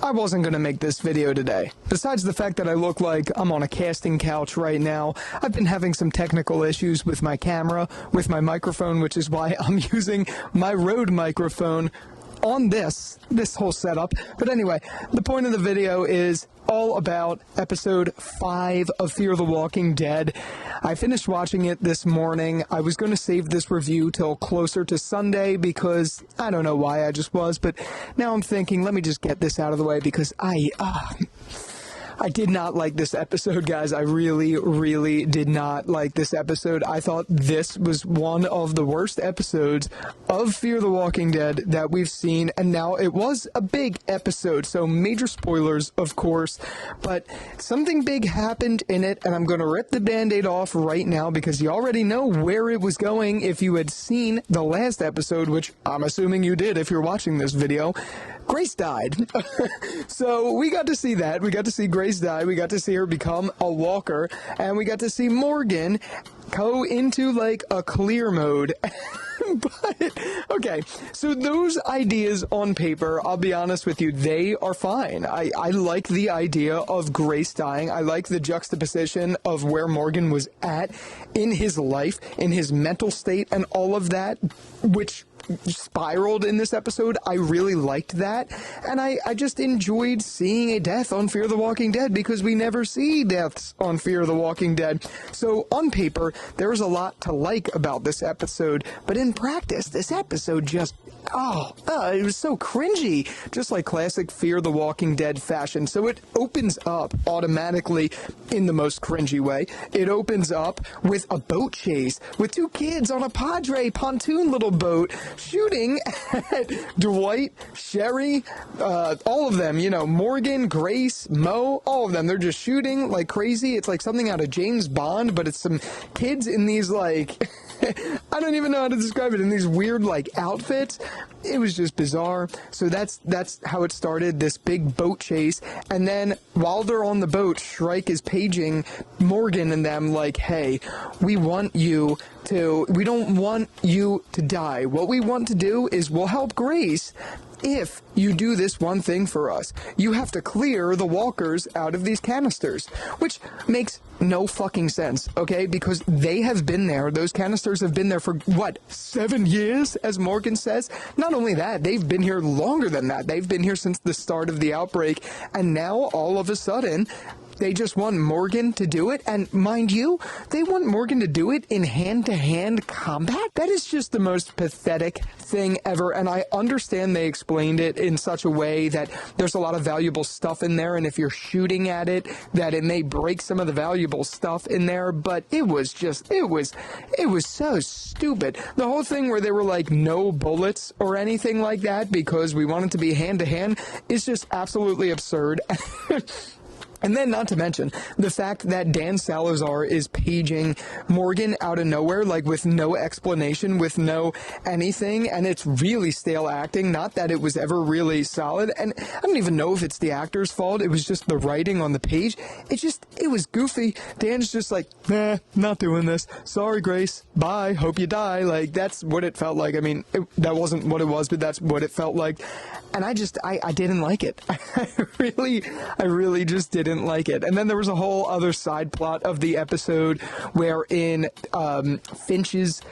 I wasn't going to make this video today. Besides the fact that I look like I'm on a casting couch right now, I've been having some technical issues with my camera, with my microphone, which is why I'm using my Rode microphone on this whole setup. But anyway, the point of the video is all about episode 5 of Fear the Walking Dead. I finished watching it this morning. I was going to save this review till closer to Sunday because I don't know why I just was, but now I'm thinking, let me just get this out of the way because I did not like this episode, guys. I really did not like this episode. I thought this was one of the worst episodes of Fear the Walking Dead that we've seen, and now it was a big episode, so major spoilers, of course, but something big happened in it, and I'm going to rip the Band-Aid off right now because you already know where it was going if you had seen the last episode, which I'm assuming you did if you're watching this video. Grace died. So we got to see that. We got to see Grace die. We got to see her become a walker. And we got to see Morgan go into like a clear mode. But, okay, so those ideas on paper, I'll be honest with you, they are fine. I like the idea of Grace dying. I like the juxtaposition of where Morgan was at in his life, in his mental state, and all of that, which spiraled in this episode. I really liked that, and I just enjoyed seeing a death on Fear the Walking Dead because we never see deaths on Fear the Walking Dead. So on paper, there's a lot to like about this episode, but in practice, this episode just, it was so cringy, just like classic Fear the Walking Dead fashion. So it opens up automatically in the most cringy way. It opens up with a boat chase with 2 kids on a P.A.D.R.E pontoon little boat shooting at Dwight, Sherry, all of them, Morgan, Grace, Mo, all of them. They're just shooting like crazy. It's like something out of James Bond, but it's some kids in these like, I don't even know how to describe it, in these weird like outfits. It was just bizarre. So that's how it started, this big boat chase. And then while they're on the boat, Shrike is paging Morgan and them like, hey, we don't want you to die. What we want to do is we'll help Grace if you do this one thing for us. You have to clear the walkers out of these canisters, which makes no fucking sense, okay? Because they have been there. Those canisters have been there for, 7 years, as Morgan says? Not only that, they've been here longer than that. They've been here since the start of the outbreak, and now, all of a sudden, they just want Morgan to do it, and mind you, they want Morgan to do it in hand-to-hand combat? That is just the most pathetic thing ever, and I understand they explained it in such a way that there's a lot of valuable stuff in there, and if you're shooting at it, that it may break some of the valuable stuff in there, but it was so stupid. The whole thing where they were like, no bullets or anything like that because we want it to be hand-to-hand is just absolutely absurd. And then, not to mention, the fact that Dan Salazar is paging Morgan out of nowhere, like with no explanation, with no anything, and it's really stale acting, not that it was ever really solid, and I don't even know if it's the actor's fault, it was just the writing on the page, it was goofy. Dan's just like, nah, not doing this, sorry Grace, bye, hope you die, like, that's what it felt like. I mean, that wasn't what it was, but that's what it felt like, and I didn't like it. I really just didn't like it. And then there was a whole other side plot of the episode wherein Finch's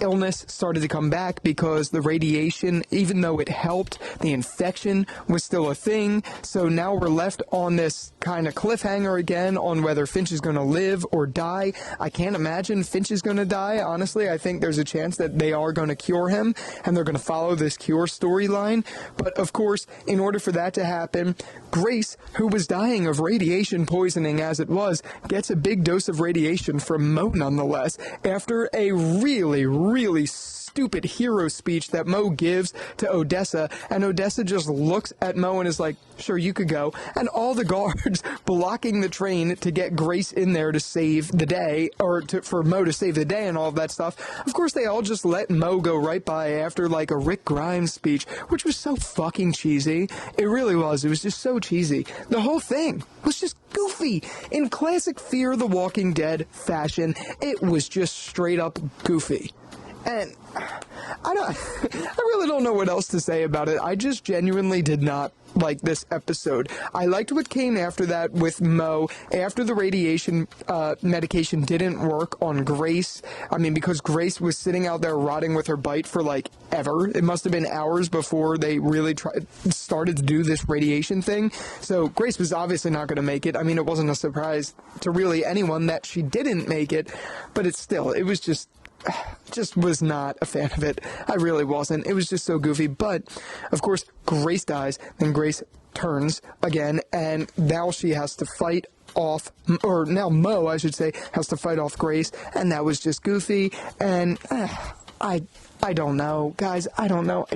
illness started to come back because the radiation, even though it helped, the infection was still a thing. So now we're left on this kind of cliffhanger again on whether Finch is going to live or die. I can't imagine Finch is going to die. Honestly, I think there's a chance that they are going to cure him and they're going to follow this cure storyline. But of course, in order for that to happen, Grace, who was dying of radiation poisoning as it was, gets a big dose of radiation from Mo nonetheless after a really stupid hero speech that Mo gives to Odessa, and Odessa just looks at Mo and is like, sure, you could go, and all the guards blocking the train to get Grace in there to save the day, or for Mo to save the day and all of that stuff. Of course, they all just let Mo go right by after like a Rick Grimes speech, which was so fucking cheesy. It really was. It was just so cheesy. The whole thing was just goofy. In classic Fear the Walking Dead fashion, it was just straight up goofy. And I really don't know what else to say about it. I just genuinely did not like this episode. I liked what came after that with Mo, after the radiation medication didn't work on Grace. I mean, because Grace was sitting out there rotting with her bite for like ever. It must have been hours before they really started to do this radiation thing. So Grace was obviously not going to make it. I mean, it wasn't a surprise to really anyone that she didn't make it, but it was just was not a fan of it. I really wasn't. It was just so goofy. But of course, Grace dies, then Grace turns again, and now she has to fight off, or now Mo, I should say, has to fight off Grace, and that was just goofy. And I don't know, guys. I don't know.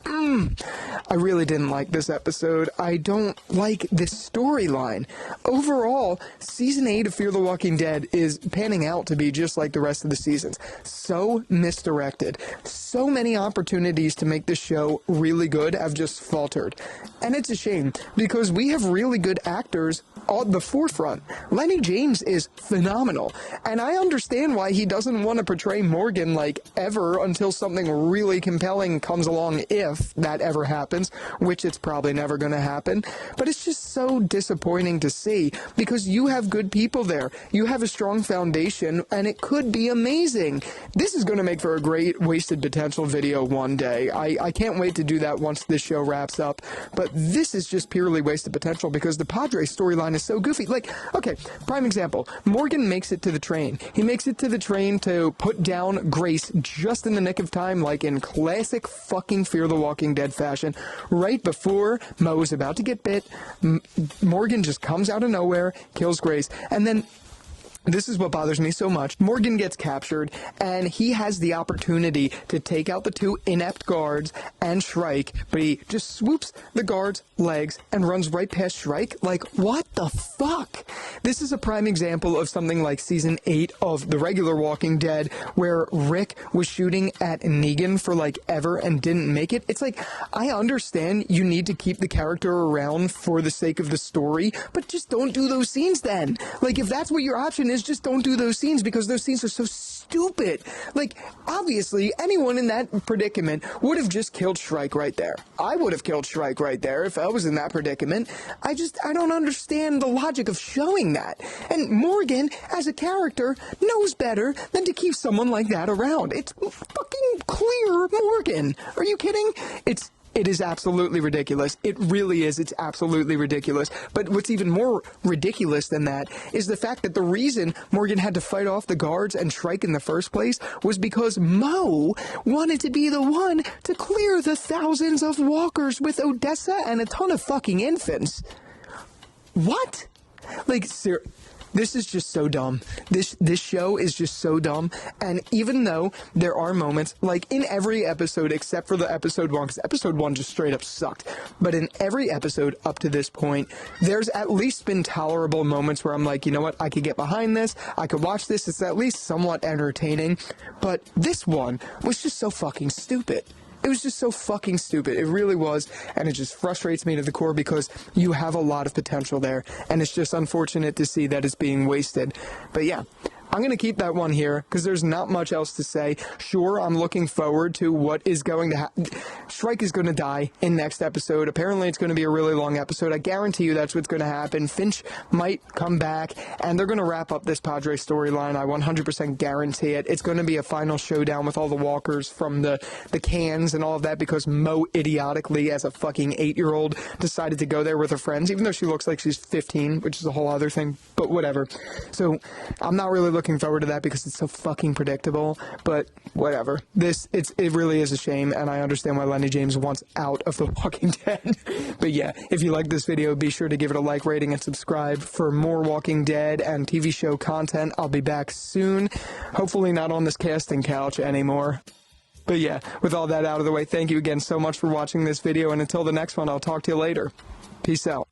I really didn't like this episode. I don't like this storyline. Overall, Season 8 of Fear the Walking Dead is panning out to be just like the rest of the seasons. So misdirected. So many opportunities to make the show really good have just faltered. And it's a shame, because we have really good actors on the forefront. Lenny James is phenomenal, and I understand why he doesn't want to portray Morgan like ever until something really compelling comes along, if that ever happens, which it's probably never going to happen. But it's just so disappointing to see, because you have good people there, you have a strong foundation, and it could be amazing. This is going to make for a great wasted potential video one day. I can't wait to do that once this show wraps up, but this is just purely wasted potential because the P.A.D.R.E storyline is so goofy. Like, okay, prime example, Morgan makes it to the train. He makes it to the train to put down Grace just in the nick of time, like in classic fucking Fear the Walking Dead fashion. Right before Mo is about to get bit, Morgan just comes out of nowhere, kills Grace, and then this is what bothers me so much. Morgan gets captured, and he has the opportunity to take out the two inept guards and Shrike, but he just swoops the guards' legs and runs right past Shrike. Like, what the fuck? This is a prime example of something like Season 8 of the regular Walking Dead, where Rick was shooting at Negan for like ever and didn't make it. It's like, I understand you need to keep the character around for the sake of the story, but just don't do those scenes then. Like, if that's what your option is, just don't do those scenes, because those scenes are so stupid. Like, obviously, anyone in that predicament would have just killed Shrike right there. I would have killed Shrike right there if I was in that predicament. I don't understand the logic of showing that. And Morgan, as a character, knows better than to keep someone like that around. It's fucking clear Morgan. Are you kidding? It is absolutely ridiculous. It really is. It's absolutely ridiculous. But what's even more ridiculous than that is the fact that the reason Morgan had to fight off the guards and Shrike in the first place was because Mo wanted to be the one to clear the thousands of walkers with Odessa and a ton of fucking infants. What? Like, seriously. This is just so dumb. This show is just so dumb. And even though there are moments, like in every episode except for the episode 1, because episode 1 just straight up sucked, but in every episode up to this point, there's at least been tolerable moments where I'm like, you know what, I could get behind this, I could watch this, it's at least somewhat entertaining. But this one was just so fucking stupid. It was just so fucking stupid. It really was, and it just frustrates me to the core because you have a lot of potential there, and it's just unfortunate to see that it's being wasted. But yeah, I'm going to keep that one here because there's not much else to say. Sure, I'm looking forward to what is going to happen. Shrike is going to die in next episode. Apparently, it's going to be a really long episode. I guarantee you that's what's going to happen. Finch might come back, and they're going to wrap up this P.A.D.R.E storyline. I 100% guarantee it. It's going to be a final showdown with all the walkers from the cans and all of that because Mo idiotically, as a fucking 8-year-old, decided to go there with her friends, even though she looks like she's 15, which is a whole other thing, but whatever. So, I'm not really looking forward to that because it's so fucking predictable, but whatever. It really is a shame, and I understand why Lenny James wants out of The Walking Dead. But yeah, if you like this video, be sure to give it a like, rating, and subscribe for more Walking Dead and TV show content. I'll be back soon. Hopefully not on this casting couch anymore. But yeah, with all that out of the way, thank you again so much for watching this video, and until the next one, I'll talk to you later. Peace out.